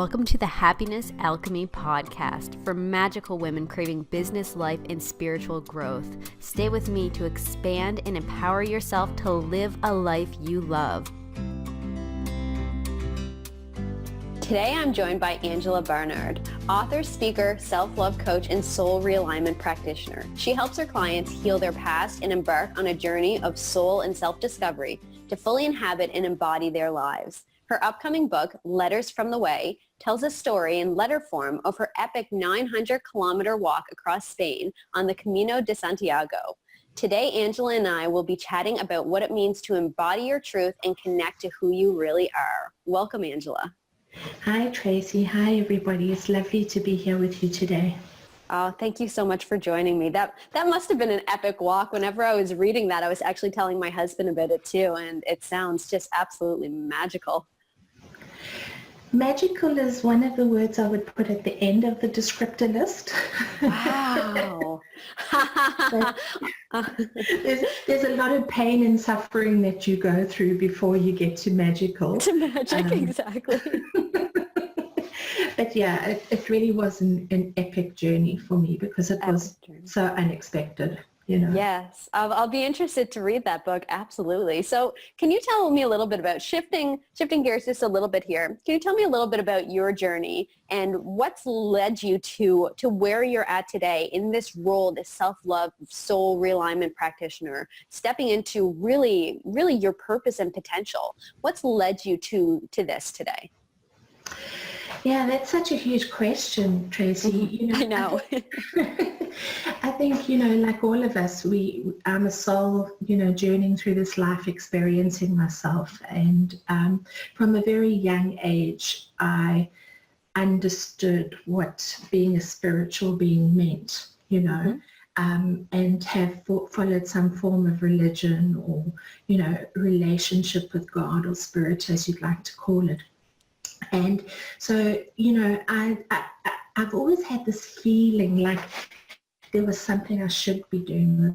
Welcome to the Happiness Alchemy podcast for magical women craving business, life, and spiritual growth. Stay with me to expand and empower yourself to live a life you love. Today, I'm joined by Angela Barnard, author, speaker, self-love coach, and soul realignment practitioner. She helps her clients heal their past and embark on a journey of soul and self-discovery to fully inhabit and embody their lives. Her upcoming book, Letters from the Way, tells a story in letter form of her epic 900-kilometer walk across Spain on the Camino de Santiago. Today, Angela and I will be chatting about what it means to embody your truth and connect to who you really are. Welcome, Angela. Hi, Tracy. Hi, everybody. It's lovely to be here with you today. Oh, thank you so much for joining me. That must have been an epic walk. Whenever I was reading that, I was actually telling my husband about it too, and it sounds just absolutely magical. Magical is one of the words I would put at the end of the descriptor list. Wow. there's a lot of pain and suffering that you go through before you get to magical. To magic, exactly. But yeah, it really was an epic journey for me because it was so unexpected. You know. Yes, I'll be interested to read that book. Absolutely. So can you tell me a little bit about shifting gears just a little bit here? Can you tell me a little bit about your journey and what's led you to where you're at today in this role, this self-love, soul realignment practitioner, stepping into really, really your purpose and potential? What's led you to this today? Yeah, that's such a huge question, Tracy. You know, I know. I think, like all of us, I'm a soul, journeying through this life, experiencing myself. And from a very young age, I understood what being a spiritual being meant, and have followed some form of religion or, relationship with God or spirit, as you'd like to call it. And so, I've always had this feeling like there was something I should be doing with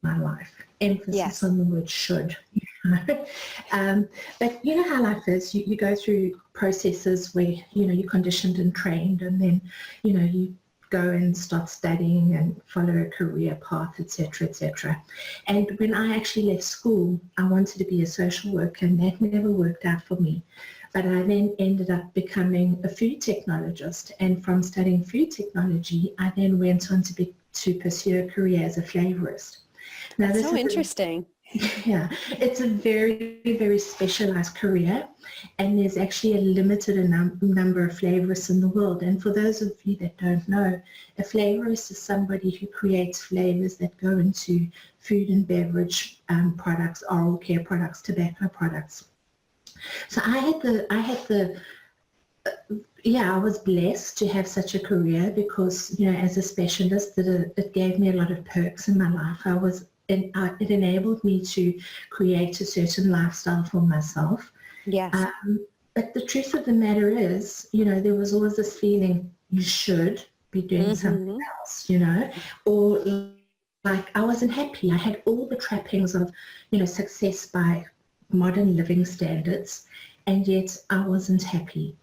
my life. Emphasis on the word should. But you know how life is. You go through processes where, you're conditioned and trained, and then, you go and start studying and follow a career path, etc., etc. And when I actually left school, I wanted to be a social worker, and that never worked out for me. But I then ended up becoming a food technologist, and from studying food technology, I then went on to pursue a career as a flavorist. Now, that's so interesting. Yeah, it's a very, very specialized career, and there's actually a limited number of flavorists in the world. And for those of you that don't know, a flavorist is somebody who creates flavors that go into food and beverage products, oral care products, tobacco products. So I was blessed to have such a career because, as a specialist, it gave me a lot of perks in my life. It enabled me to create a certain lifestyle for myself. Yes. But the truth of the matter is, there was always this feeling you should be doing something else, or like I wasn't happy. I had all the trappings of, success by modern living standards, and yet I wasn't happy.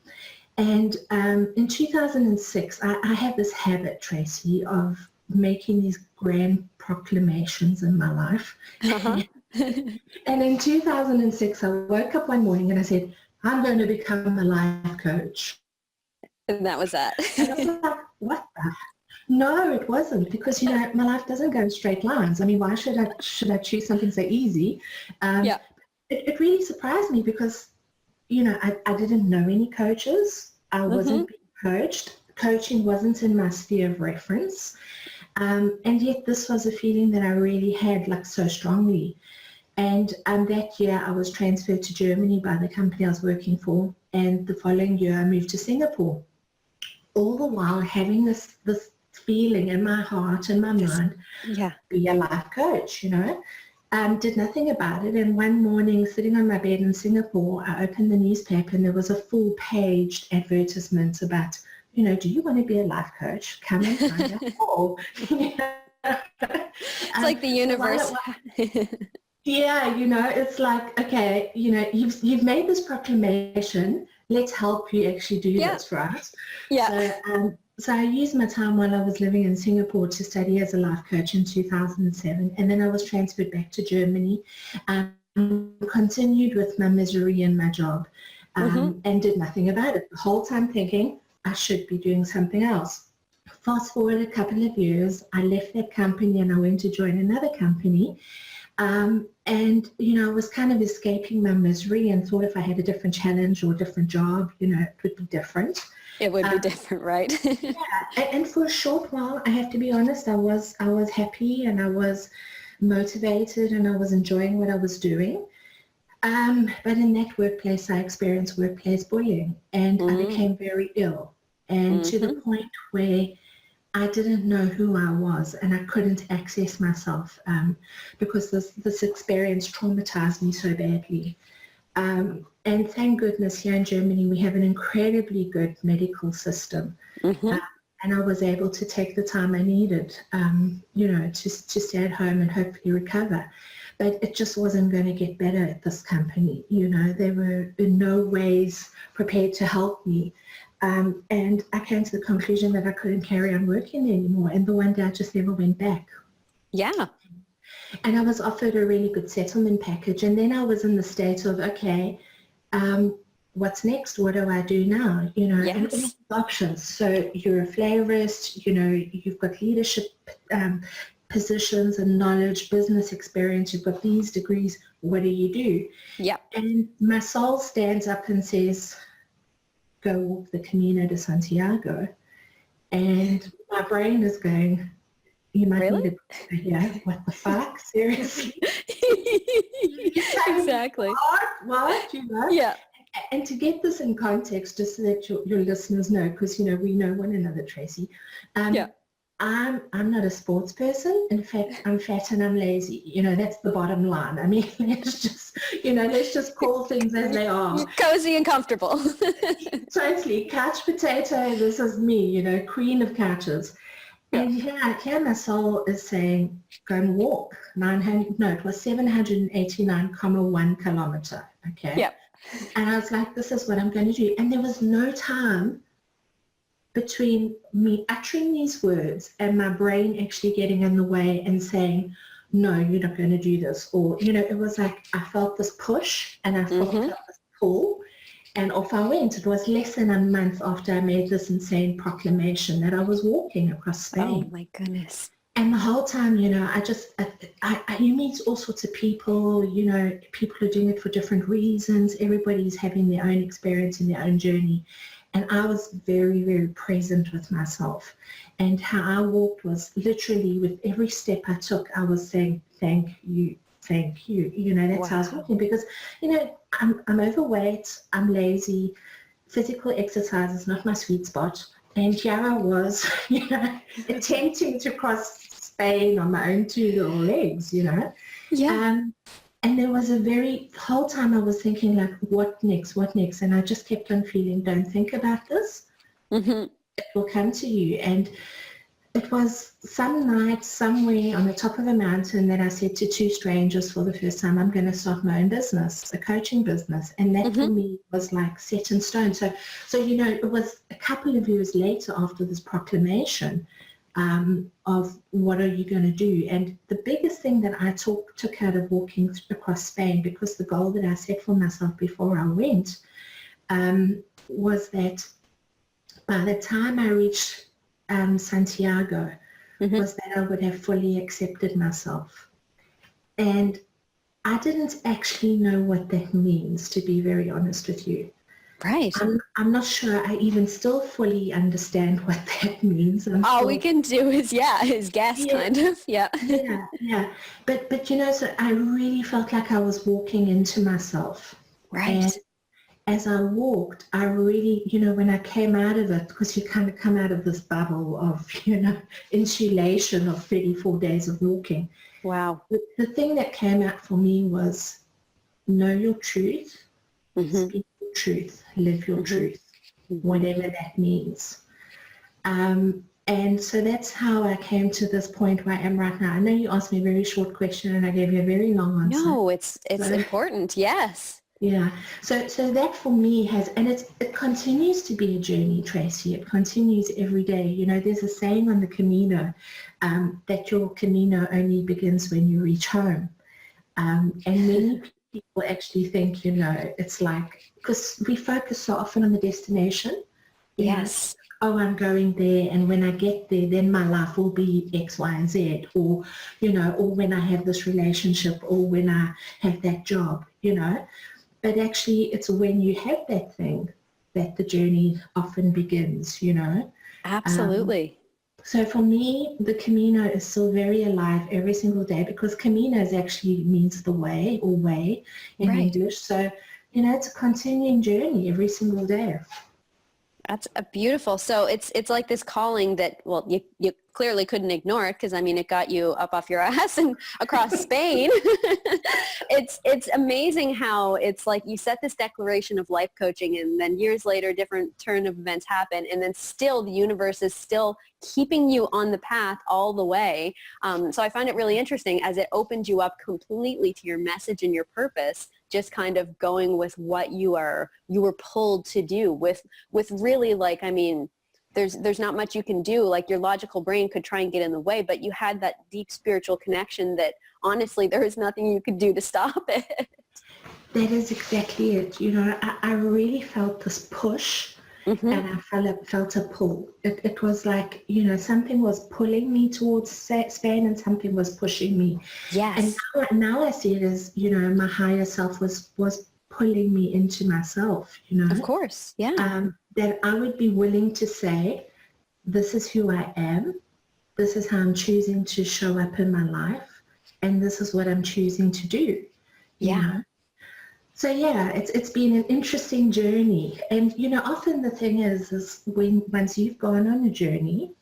And in 2006, I had this habit, Tracy, of making these grand proclamations in my life. Uh-huh. And in 2006, I woke up one morning and I said, I'm going to become a life coach. And that was that. And I was like, what the? No, it wasn't, because, my life doesn't go in straight lines. I mean, why should I choose something so easy? It really surprised me because, I didn't know any coaches. I wasn't being coached. Coaching wasn't in my sphere of reference. And yet this was a feeling that I really had, like, so strongly. And that year I was transferred to Germany by the company I was working for. And the following year I moved to Singapore. All the while having this feeling in my heart and my mind, be a life coach, did nothing about it. And one morning, sitting on my bed in Singapore, I opened the newspaper and there was a full-page advertisement about, do you want to be a life coach? Come and find out more. It's like the universe. Yeah, it's like, okay, you've made this proclamation. let's help you actually do this, right? Yeah. So I used my time while I was living in Singapore to study as a life coach in 2007, and then I was transferred back to Germany, continued with my misery in my job, and did nothing about it. The whole time thinking I should be doing something else. Fast forward a couple of years, I left that company and I went to join another company. And, I was kind of escaping my misery and thought if I had a different challenge or a different job, it would be different. It would be different, right? Yeah. And for a short while, I have to be honest, I was happy and I was motivated and I was enjoying what I was doing. But in that workplace, I experienced workplace bullying and I became very ill. And to the point where I didn't know who I was and I couldn't access myself because this experience traumatized me so badly. And thank goodness here in Germany, we have an incredibly good medical system. And I was able to take the time I needed, to stay at home and hopefully recover. But it just wasn't going to get better at this company. They were in no ways prepared to help me. And I came to the conclusion that I couldn't carry on working anymore. And the one day I just never went back. Yeah. And I was offered a really good settlement package. And then I was in the state of, okay, what's next? What do I do now? Yes. And all these options. So you're a flavorist, you've got leadership positions and knowledge, business experience, you've got these degrees. What do you do? Yeah. And my soul stands up and says, go walk the Camino de Santiago. And my brain is going, you might need a yeah, what the fuck? Seriously? Exactly. What? Yeah. And to get this in context, just so that your listeners know, because, we know one another, Tracy. I'm not a sports person. In fact, I'm fat and I'm lazy. That's the bottom line. I mean, let's just call things as they are. You're cozy and comfortable. Totally. Couch potato, this is me, queen of couches. And here my soul is saying, go and walk. It was 789.1 kilometer. Okay. Yeah. And I was like, this is what I'm going to do. And there was no time between me uttering these words and my brain actually getting in the way and saying, no, you're not going to do this. Or, it was like I felt this push and I felt this pull and off I went. It was less than a month after I made this insane proclamation that I was walking across Spain. Oh my goodness. And the whole time, you meet all sorts of people, people are doing it for different reasons. Everybody's having their own experience and their own journey. And I was very, very present with myself. And how I walked was literally with every step I took, I was saying, thank you. That's how I was walking because, I'm overweight, I'm lazy, physical exercise is not my sweet spot. And here I was, attempting to cross Spain on my own two little legs, Yeah. And there was the whole time I was thinking like, what next? And I just kept on feeling, don't think about this. It will come to you. And it was some night somewhere on the top of a mountain that I said to two strangers for the first time, I'm going to start my own business, a coaching business. And that for me was like set in stone. So, it was a couple of years later after this proclamation of what are you going to do? And the biggest thing that I took out of walking across Spain, because the goal that I set for myself before I went was that by the time I reached Santiago, was that I would have fully accepted myself. And I didn't actually know what that means, to be very honest with you. Right. I'm not sure I even still fully understand what that means. All we can do is guess, kind of. Yeah. Yeah. But so I really felt like I was walking into myself. Right. And as I walked, I really, when I came out of it, because you kind of come out of this bubble of, insulation of 34 days of walking. Wow. The thing that came out for me was know your truth, speak your truth, live your truth, whatever that means. And so that's how I came to this point where I am right now. I know you asked me a very short question and I gave you a very long answer. No, it's important. Yes. Yeah. So that for me has, and it continues to be a journey, Tracy. It continues every day. You know, there's a saying on the Camino that your Camino only begins when you reach home. And many people actually think, you know, it's like, because we focus so often on the destination, you know, Yes. oh, I'm going there, and when I get there, then my life will be X, Y, and Z, or, you know, or when I have this relationship, or when I have that job, you know. But actually, it's when you have that thing that the journey often begins, you know. Absolutely. So for me, the Camino is still very alive every single day, because Camino is actually means the way, or way in Right. English. So, you know, it's a continuing journey every single day. That's a beautiful. So it's like this calling that, well, you clearly couldn't ignore it, because I mean, it got you up off your ass and across Spain. It's amazing how it's like you set this declaration of life coaching, and then years later, different turn of events happen, and then still the universe is still keeping you on the path all the way. So I find it really interesting as it opened you up completely to your message and your purpose, just kind of going with what you were pulled to do with really, like, I mean, there's not much you can do. Like, your logical brain could try and get in the way, but you had that deep spiritual connection that honestly there is nothing you could do to stop it. That is exactly it. You know, I really felt this push, Mm-hmm. and I felt a pull. It was like, you know, something was pulling me towards Spain, and something was pushing me. And Yes. now I see it as, you know, my higher self was pulling me into myself, you Of know, course. Yeah. that I would be willing to say, this is who I am, this is how I'm choosing to show up in my life, and this is what I'm choosing to do, you Yeah. know. So yeah, it's been an interesting journey. And, you know, often the thing is when once you've gone on a journey,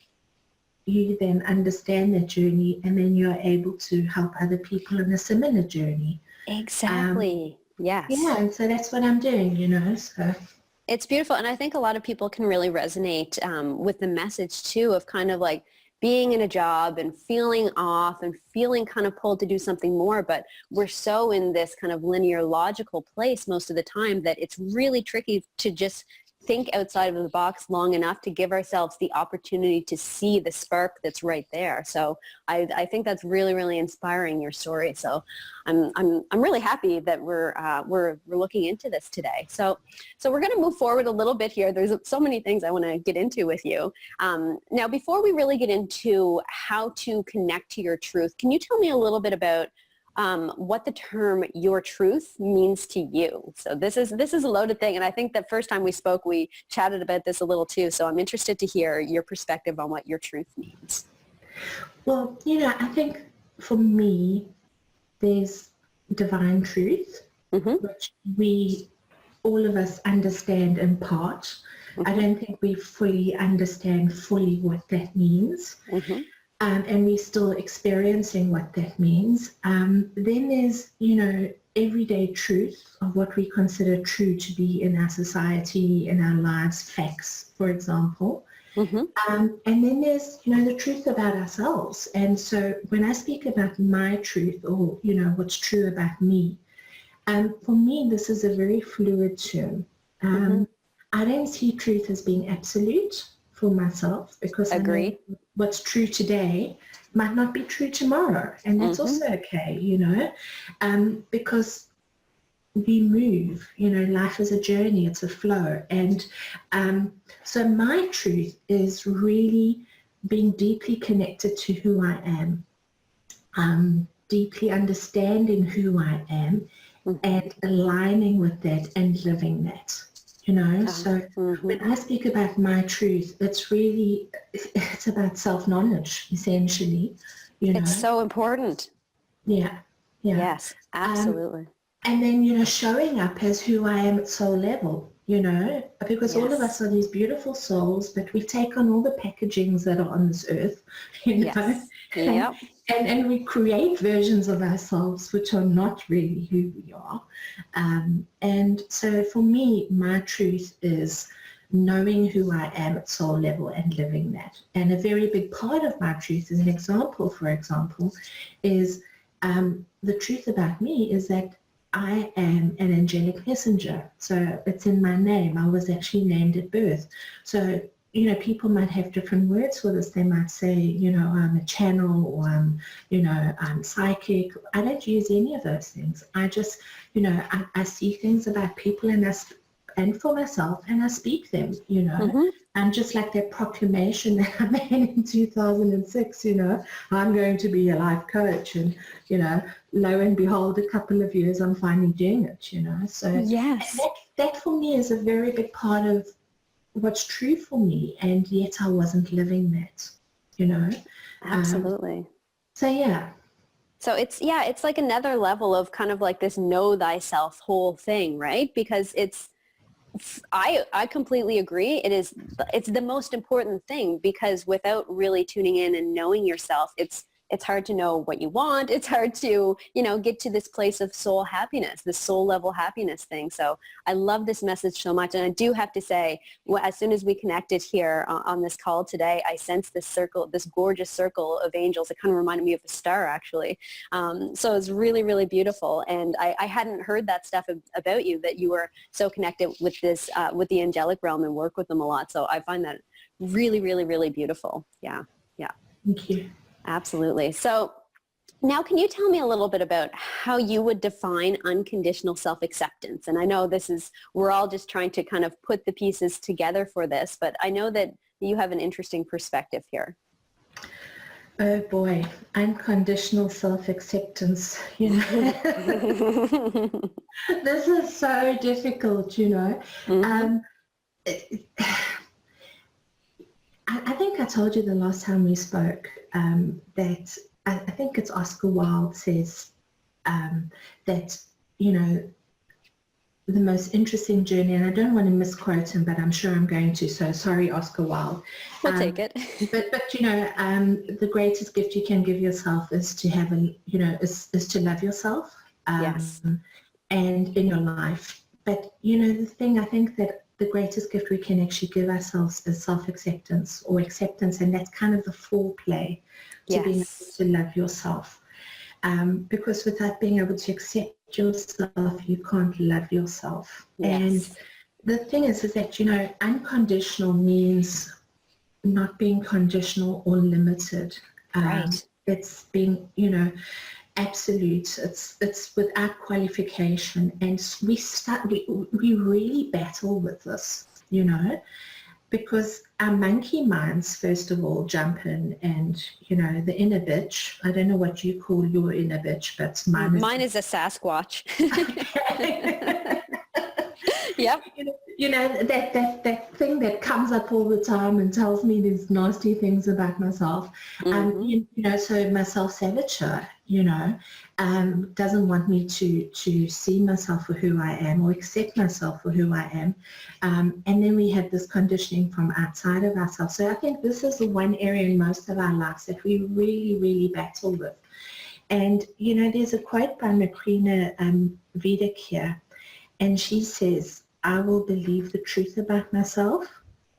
you then understand that journey, and then you're able to help other people in a similar journey. Um, Exactly. Yes. yeah, and so that's what I'm doing, you know. So It's beautiful. And I think a lot of people can really resonate with the message too, of kind of like being in a job and feeling off and feeling kind of pulled to do something more. But we're so in this kind of linear logical place most of the time that it's really tricky to just think outside of the box long enough to give ourselves the opportunity to see the spark that's right there. So I think that's really, really inspiring, your story. So I'm really happy that we're looking into this today. So we're going to move forward a little bit here. There's so many things I want to get into with you. Now, before we really get into how to connect to your truth, can you tell me a little bit about what the term "your truth" means to you? So this is a loaded thing, and I think the first time we spoke, we chatted about this a little too. So I'm interested to hear your perspective on what your truth means. well, you know, I think for me, there's divine truth, Mm-hmm. which we all of us understand in part. I Mm-hmm. don't think we fully understand fully what that means. Mm-hmm. And we're still experiencing what that means. Then there's, you know, everyday truth of what we consider true to be in our society, in our lives, facts, for example. Mm-hmm. And then there's, you know, the truth about ourselves. And so when I speak about my truth, or, you know, what's true about me, for me, this is a very fluid term. Mm-hmm. I don't see truth as being absolute for myself, because I know Agree. what's true today might not be true tomorrow, and that's Mm-hmm. also okay, you know, because we move, you know, life is a journey, it's a flow. And so my truth is really being deeply connected to who I am, deeply understanding who I am, Mm-hmm. and aligning with that and living that, you know. So Mm-hmm. when I speak about my truth, it's about self-knowledge, essentially, you It's know. so important. Yeah, yeah. Yes, Um, absolutely. and then, you know, showing up as who I am at soul level, you know, because all of us Yes. are these beautiful souls, but we take on all the packagings that are on this earth, you know, Yes. and, Yep. and we create versions of ourselves which are not really who we are. And so for me, my truth is knowing who I am at soul level and living that. And a very big part of my truth, as an example, for example, is the truth about me is that I am an angelic messenger. So it's in my name. I was actually named at birth. So, people might have different words for this. They might say, I'm a channel, or I'm psychic. I don't use any of those things. I just, I see things about people and for myself, and I speak them, Mm-hmm. And just like that proclamation that I made in 2006, I'm going to be a life coach, and, lo and behold, a couple of years, I'm finally doing it, So and Yes. that for me is a very big part of what's true for me, and yet I wasn't living that, Absolutely. So yeah. So it's like another level of kind of like this know thyself whole thing, right? Because I completely agree. It's the most important thing, because without really tuning in and knowing yourself, it's hard to know what you want. It's hard to, get to this place of soul happiness, this soul level happiness thing. So I love this message so much. And I do have to say, as soon as we connected here on this call today, I sensed this circle, this gorgeous circle of angels. It kind of reminded me of a star, actually. So it's really, really beautiful. And I hadn't heard that stuff about you, that you were so connected with this, with the angelic realm, and work with them a lot. So I find that really, really, really beautiful. Yeah. Yeah. Thank you. Absolutely. So now, can you tell me a little bit about how you would define unconditional self-acceptance? And I know we're all just trying to kind of put the pieces together for this, but I know that you have an interesting perspective here. Oh boy, unconditional self-acceptance, This is so difficult, Mm-hmm. It, I think I told you the last time we spoke that I think it's Oscar Wilde says that, the most interesting journey, and I don't want to misquote him, but I'm sure I'm going to, so sorry, Oscar Wilde. We'll take it. but the greatest gift you can give yourself is to have is to love yourself, Yes. and in your life. But the thing, I think that the greatest gift we can actually give ourselves is self-acceptance, or acceptance, and that's kind of the foreplay to being able Yes. to love yourself. Because without being able to accept yourself, you can't love yourself. Yes. And the thing is that, unconditional means not being conditional or limited. Right. It's being, absolute. It's without qualification. And we really battle with this, because our monkey minds, first of all, jump in, and, the inner bitch, I don't know what you call your inner bitch, but Mine is a Sasquatch. Yep. That thing that comes up all the time and tells me these nasty things about myself. Mm-hmm. So my self-saboteur, doesn't want me to see myself for who I am, or accept myself for who I am. And then we have this conditioning from outside of ourselves. So I think this is the one area in most of our lives that we really, really battle with. And, there's a quote by Macrina Vedic here, and she says, I will believe the truth about myself,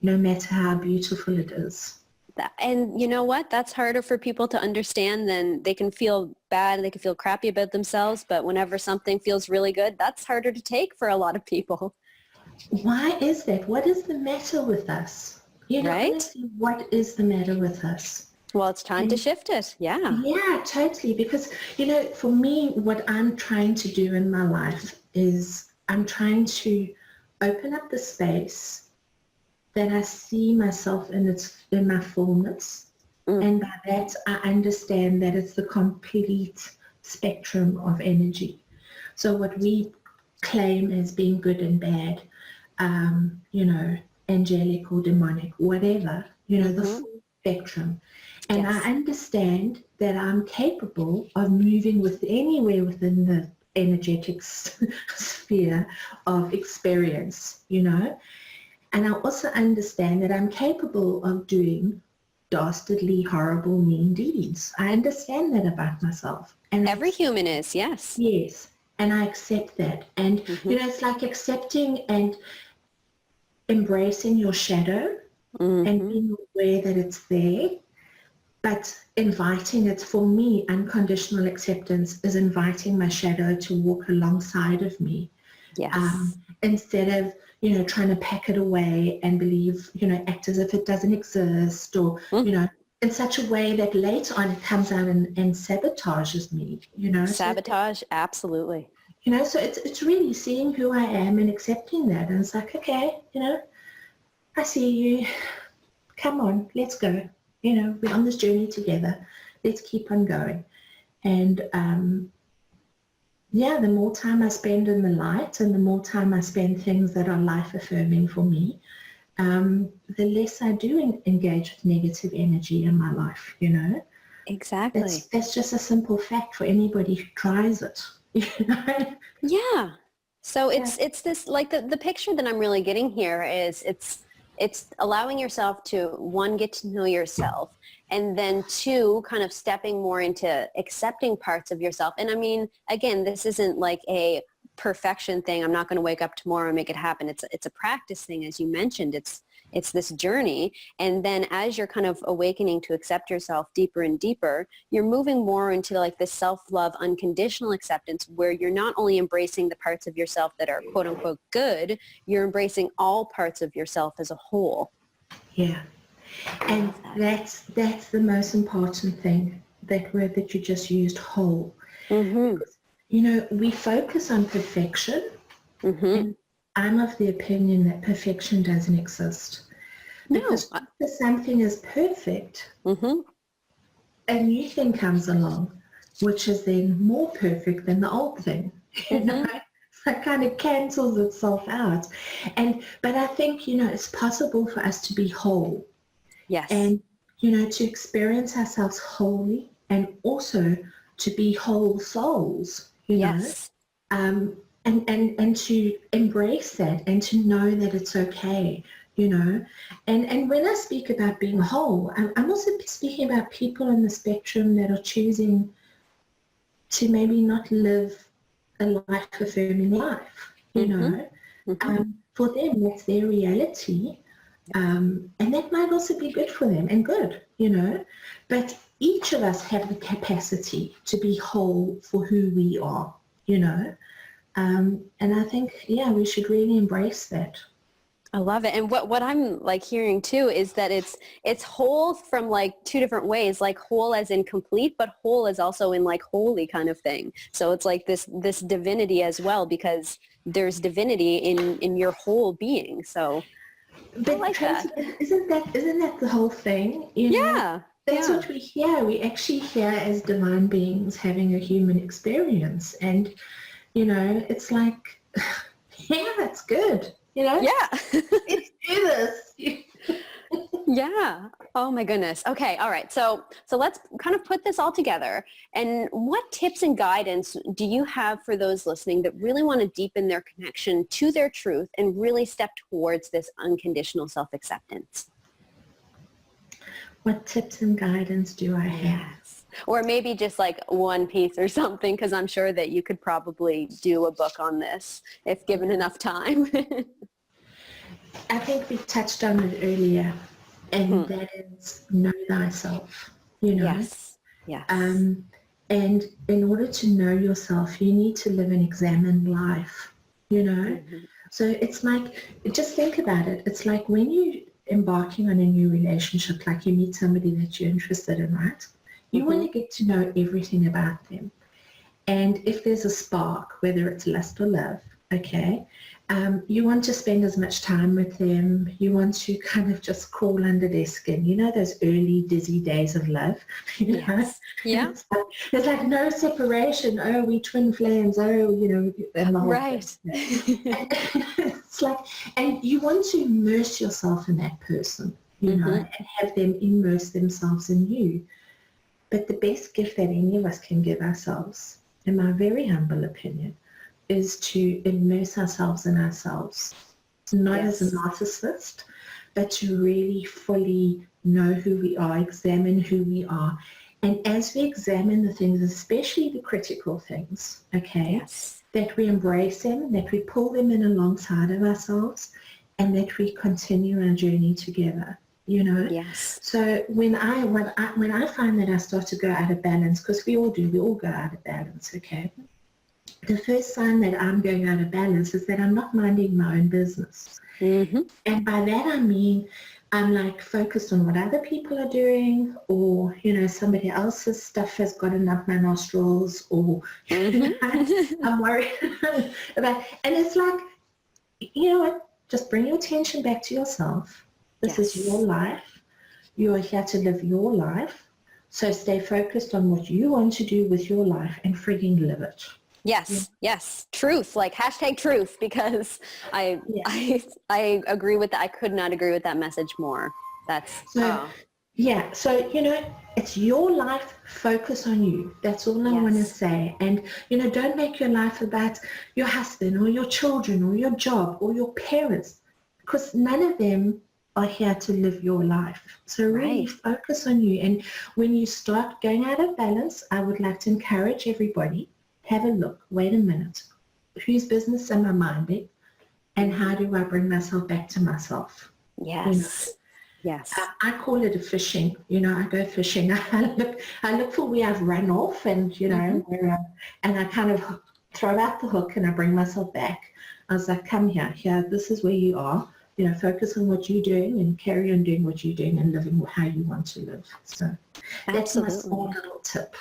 no matter how beautiful it is. And you know what? That's harder for people to understand. Than they can feel bad, they can feel crappy about themselves, but whenever something feels really good, that's harder to take for a lot of people. Why is that? What is the matter with us? Right? Honestly, what is the matter with us? Well, it's time to And shift it. Yeah. yeah, totally. Because, for me, what I'm trying to do in my life is I'm trying to open up the space that I see myself in my fullness. Mm. And by that, I understand that it's the complete spectrum of energy. So what we claim as being good and bad, angelic or demonic, whatever, the full spectrum. And Yes. I understand that I'm capable of moving anywhere within the energetic sphere of experience, And I also understand that I'm capable of doing dastardly, horrible, mean deeds. I understand that about myself. And Every human is. Yes. yes, and I accept that. And, Mm-hmm. it's like accepting and embracing your shadow and Mm-hmm. being aware that it's there, But inviting it, for me, unconditional acceptance is inviting my shadow to walk alongside of me. Yes. Instead of, trying to pack it away and believe, act as if it doesn't exist, or, in such a way that later on it comes out and sabotages me, Sabotage, absolutely. So it's really seeing who I am and accepting that. And it's like, okay, I see you. Come on, let's go. We're on this journey together. Let's keep on going. And the more time I spend in the light and the more time I spend things that are life affirming for me, the less I do engage with negative energy in my life, Exactly. That's just a simple fact for anybody who tries it, Yeah. So it's this, like, the picture that I'm really getting here is it's allowing yourself to, one, get to know yourself, and then two, kind of stepping more into accepting parts of yourself. And I mean, again, this isn't like a perfection thing. I'm not going to wake up tomorrow and make it happen. It's a practice thing, as you mentioned. It's this journey. And then as you're kind of awakening to accept yourself deeper and deeper, you're moving more into like this self-love, unconditional acceptance, where you're not only embracing the parts of yourself that are quote unquote good, you're embracing all parts of yourself as a whole. Yeah. And that's the most important thing, that word that you just used, whole. Mm-hmm. We focus on perfection, Mm-hmm. I'm of the opinion that perfection doesn't exist. Because after something is perfect, Mm-hmm. a new thing comes along, which is then more perfect than the old thing. Mm-hmm. So it kind of cancels itself out. But I think, it's possible for us to be whole. Yes. And, to experience ourselves wholly, and also to be whole souls, Yes. And to embrace that and to know that it's okay, And when I speak about being whole, I'm also speaking about people on the spectrum that are choosing to maybe not live a life-affirming life, Mm-hmm. For them, that's their reality. And that might also be good for them and good, But each of us have the capacity to be whole for who we are, And I think, we should really embrace that. I love it. And what I'm like hearing too is that it's whole from like two different ways, like whole as in complete, but whole is also in like holy kind of thing. So it's like this divinity as well, because there's divinity in your whole being. So But I like Tracy, that. isn't that the whole thing? Yeah. That's Yeah. what we hear. We actually hear as divine beings having a human experience. And, it's like, yeah, it's good. Yeah. Let's do this. Yeah. Oh my goodness. Okay. All right. So let's kind of put this all together. And what tips and guidance do you have for those listening that really want to deepen their connection to their truth and really step towards this unconditional self-acceptance? What tips and guidance do I have? Yes. Or maybe just like one piece or something, because I'm sure that you could probably do a book on this if given enough time. I think we touched on it earlier, and that is know thyself, Yes. Yes. And in order to know yourself, you need to live an examined life, So it's like, just think about it. It's like when you're embarking on a new relationship, like you meet somebody that you're interested in, right? You want to get to know everything about them. And if there's a spark, whether it's lust or love, okay, you want to spend as much time with them. You want to kind of just crawl under their skin. Those early dizzy days of love. Yes. Yeah. There's like no separation. Oh, we twin flames. Oh, and the whole Right. thing. It's like, and you want to immerse yourself in that person, and have them immerse themselves in you. But the best gift that any of us can give ourselves, in my very humble opinion, is to immerse ourselves in ourselves, not as a narcissist, but to really fully know who we are, examine who we are. And as we examine the things, especially the critical things, okay, that we embrace them, that we pull them in alongside of ourselves, and that we continue our journey together. you know. Yes. So when I find that I start to go out of balance, because we all do, we all go out of balance, okay? The first sign that I'm going out of balance is that I'm not minding my own business. Mm-hmm. And by that I mean I'm like focused on what other people are doing, or, you know, somebody else's stuff has gotten up my nostrils, or I'm worried about, and it's like, you know what, just bring your attention back to yourself. This is your life. You are here to live your life. So stay focused on what you want to do with your life and frigging live it. Yes, yes, truth, like hashtag truth, because I agree with that. I could not agree with that message more. That's so so, you know, it's your life. Focus on you. That's all I want to say. And, you know, don't make your life about your husband or your children or your job or your parents, because none of them are here to live your life. So really focus on you. And when you start going out of balance, I would like to encourage everybody, have a look, wait a minute, whose business am I minding, and how do I bring myself back to myself? Yes. You know? Yes. I call it a fishing. You know, I go fishing. I look for where I've run off, and, you know, and I kind of throw out the hook and I bring myself back. I was like, come here, this is where you are. You know, focus on what you're doing and carry on doing what you're doing and living how you want to live. So that's my small little tip.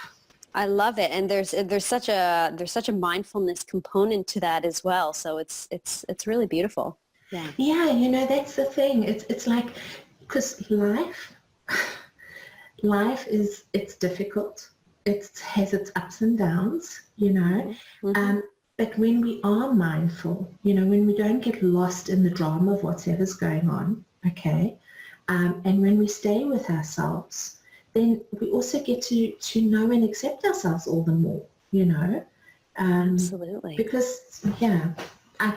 I love it, and there's such a mindfulness component to that as well. So it's really beautiful. Yeah, you know, that's the thing. It's like, because life is, it's difficult. It has its ups and downs, you know. But when we are mindful, you know, when we don't get lost in the drama of whatever's going on, okay, and when we stay with ourselves, then we also get to know and accept ourselves all the more, you know. Absolutely. Because,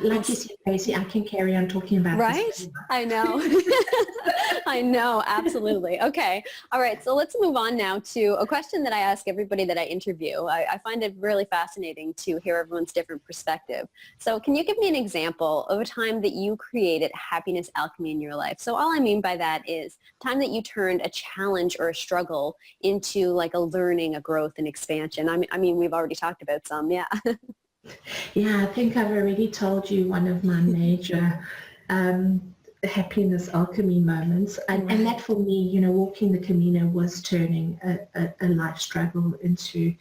like you said, Tracy, I can carry on talking about this. I know. I know, absolutely. Okay. All right. So let's move on now to a question that I ask everybody that I interview. I find it really fascinating to hear everyone's different perspective. So can you give me an example of a time that you created happiness alchemy in your life? So all I mean by that is time that you turned a challenge or a struggle into like a learning, a growth, and expansion. I mean, we've already talked about some. Yeah. Yeah, I think I've already told you one of my major happiness alchemy moments. And that for me, you know, walking the Camino was turning a life struggle into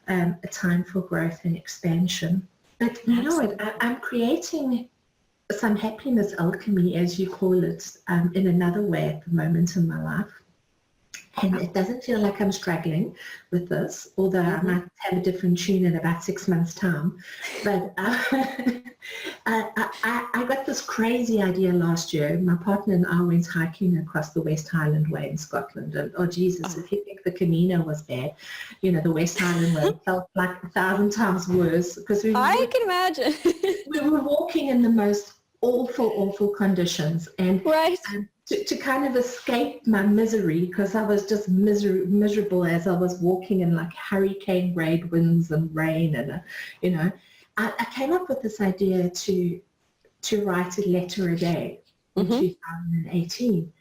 a time for growth and expansion. But you know what, I'm creating some happiness alchemy, as you call it, in another way at the moment in my life. And it doesn't feel like I'm struggling with this, although I might have a different tune in about 6 months' time. But I got this crazy idea last year. My partner and I went hiking across the West Highland Way in Scotland. And, oh, Jesus, if you think the Camino was bad, you know, the West Highland Way felt like 1,000 times worse. Because I can imagine. We were walking in the most awful conditions. And to kind of escape my misery, because I was just miserable as I was walking in like hurricane grade winds and rain, and you know, I came up with this idea to write a letter a day in 2018,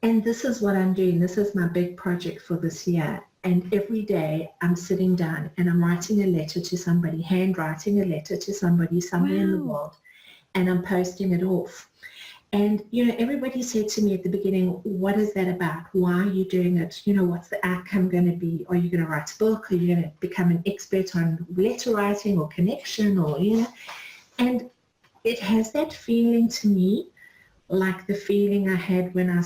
and this is what I'm doing. This is my big project for this year. And every day I'm sitting down and I'm writing a letter to somebody, handwriting a letter to somebody somewhere in the world, and I'm posting it off. And, you know, everybody said to me at the beginning, what is that about? Why are you doing it? You know, what's the outcome going to be? Are you going to write a book? Are you going to become an expert on letter writing or connection, or, you know? And it has that feeling to me, like the feeling I had when I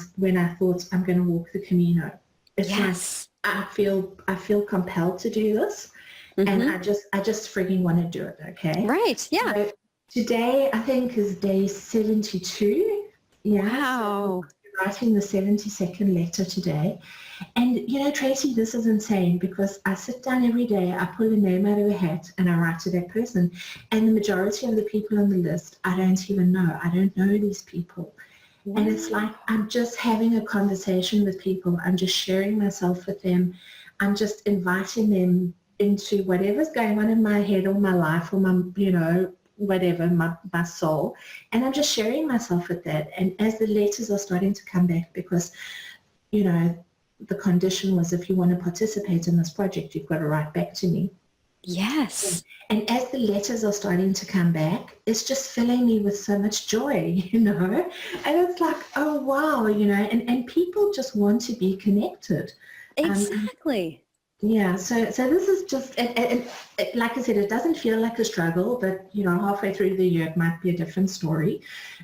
thought I'm going to walk the Camino. It's like I feel compelled to do this, and I just frigging want to do it. Okay. Right. Yeah. So today I think is day 72. Yeah. Wow. So I'm writing the 72nd letter today. And you know, Tracy, this is insane, because I sit down every day, I pull a name out of a hat and I write to that person. And the majority of the people on the list, I don't even know. I don't know these people. Wow. And it's like I'm just having a conversation with people. I'm just sharing myself with them. I'm just inviting them into whatever's going on in my head or my life or my, you know, whatever, my soul. And I'm just sharing myself with that. And as the letters are starting to come back, because, you know, the condition was, if you want to participate in this project, you've got to write back to me. Yes. And as the letters are starting to come back, it's just filling me with so much joy, you know. And it's like, oh, wow, you know, and people just want to be connected. Exactly. Yeah, so this is just, like I said, it doesn't feel like a struggle, but, you know, halfway through the year, it might be a different story.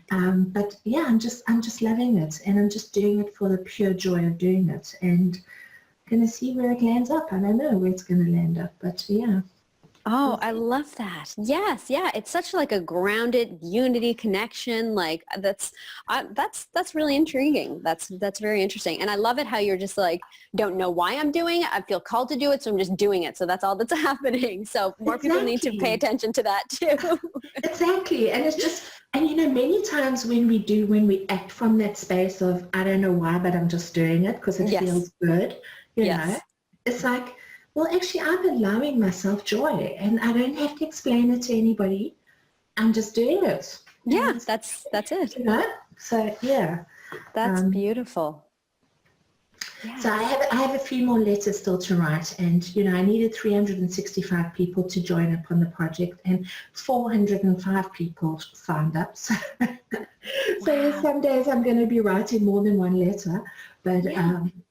But yeah, I'm just loving it, and I'm just doing it for the pure joy of doing it, and going to see where it lands up. I don't know where it's going to land up, but yeah. Oh, I love that. Yes. Yeah. It's such like a grounded unity connection. Like that's really intriguing. That's very interesting. And I love it how you're just like, don't know why I'm doing it. I feel called to do it. So I'm just doing it. So that's all that's happening. So more people need to pay attention to that too. Exactly. And it's just, and you know, many times when we act from that space of, I don't know why, but I'm just doing it because it feels good, you know, it's like, well, actually, I'm allowing myself joy, and I don't have to explain it to anybody. I'm just doing it. Yeah, that's it. You know? So, yeah. That's beautiful. Yeah. So I have a few more letters still to write, and, you know, I needed 365 people to join up on the project, and 405 people signed up. So, so some days I'm going to be writing more than one letter, but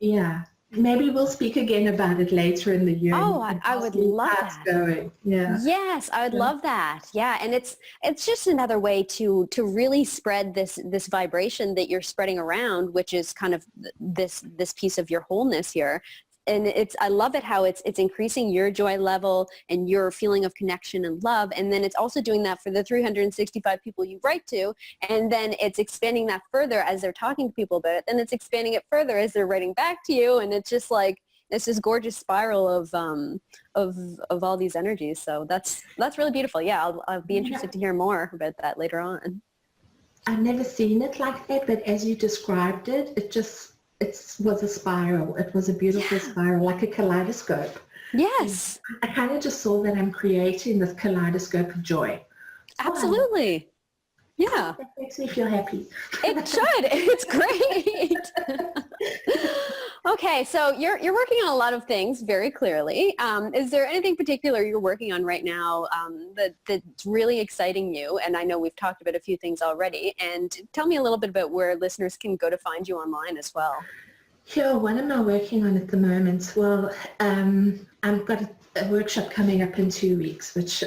yeah. Maybe we'll speak again about it later in the year. Oh, I would love that. Going. Yeah. Yes, I would love that. Yeah, and it's just another way to really spread this vibration that you're spreading around, which is kind of this piece of your wholeness here. And I love it how it's increasing your joy level and your feeling of connection and love. And then it's also doing that for the 365 people you write to. And then it's expanding that further as they're talking to people about it. Then it's expanding it further as they're writing back to you. And it's just like, it's this gorgeous spiral of all these energies. So that's really beautiful. Yeah, I'll be interested to hear more about that later on. I've never seen it like that, but as you described it, it was a spiral. It was a beautiful spiral, like a kaleidoscope. Yes. I kind of just saw that I'm creating this kaleidoscope of joy. Absolutely. Yeah. That makes me feel happy. It should. It's great. Okay, so you're working on a lot of things very clearly. Is there anything particular you're working on right now that's really exciting you? And I know we've talked about a few things already. And tell me a little bit about where listeners can go to find you online as well. Sure. What am I working on at the moment? Well, I've got a workshop coming up in 2 weeks, which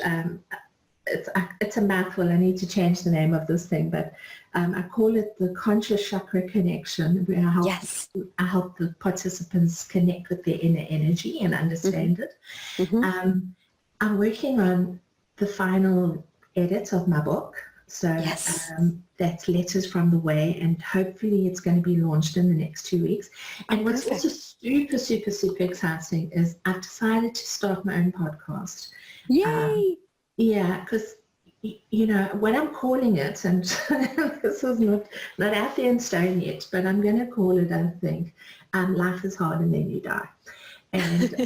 it's a mouthful. I need to change the name of this thing, but I call it the Conscious Chakra Connection, where I help the participants connect with their inner energy and understand it. Mm-hmm. I'm working on the final edit of my book. So that's Letters from the Way, and hopefully it's going to be launched in the next 2 weeks. And what's also super, super, super exciting is I've decided to start my own podcast. Yay! Yeah, because, you know, what I'm calling it, and this is not out there in stone yet, but I'm going to call it, I think, Life is Hard and Then You Die. And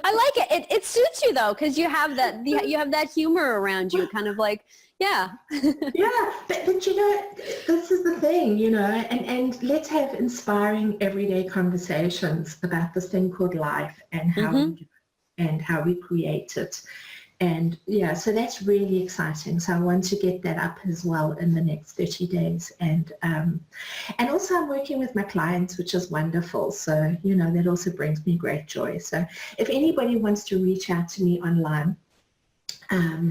I like it. It suits you though, because you have that humor around you, kind of like, yeah. Yeah, but you know, this is the thing, you know, and let's have inspiring everyday conversations about this thing called life and how we create it. And yeah, so that's really exciting. So I want to get that up as well in the next 30 days. And also I'm working with my clients, which is wonderful. So, you know, that also brings me great joy. So if anybody wants to reach out to me online,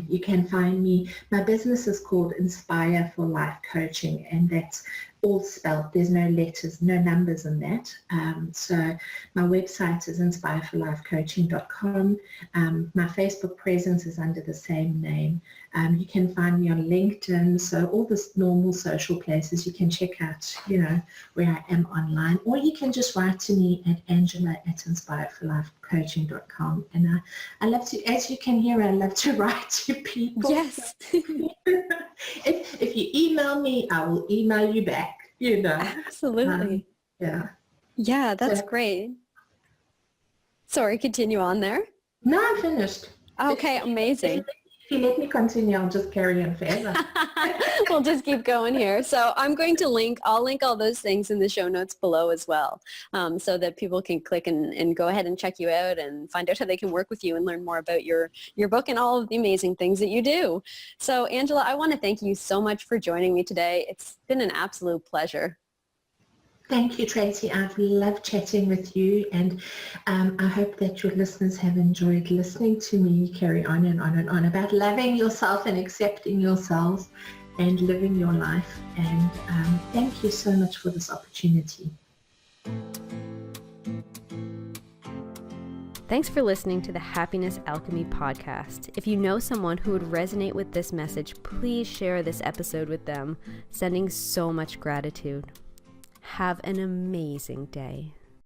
you can find me. My business is called Inspire for Life Coaching, and that's all spelled. There's no letters, no numbers in that. So my website is inspireforlifecoaching.com. My Facebook presence is under the same name. You can find me on LinkedIn, so all the normal social places. You can check out, you know, where I am online, or you can just write to me at angela@inspireforlifecoaching.com. And I love to, as you can hear, I love to write to people. Yes. If you email me, I will email you back, you know. Absolutely. Yeah. Yeah, that's great. Sorry, continue on there. No, I'm finished. Okay, amazing. If you let me continue, I'll just carry on forever. We'll just keep going here. So I'll link all those things in the show notes below as well, so that people can click and go ahead and check you out and find out how they can work with you and learn more about your book and all of the amazing things that you do. So Angela, I want to thank you so much for joining me today. It's been an absolute pleasure. Thank you, Tracy. I've loved chatting with you, and I hope that your listeners have enjoyed listening to me carry on and on and on about loving yourself and accepting yourselves and living your life. And thank you so much for this opportunity. Thanks for listening to the Happiness Alchemy podcast. If you know someone who would resonate with this message, please share this episode with them. Sending so much gratitude. Have an amazing day.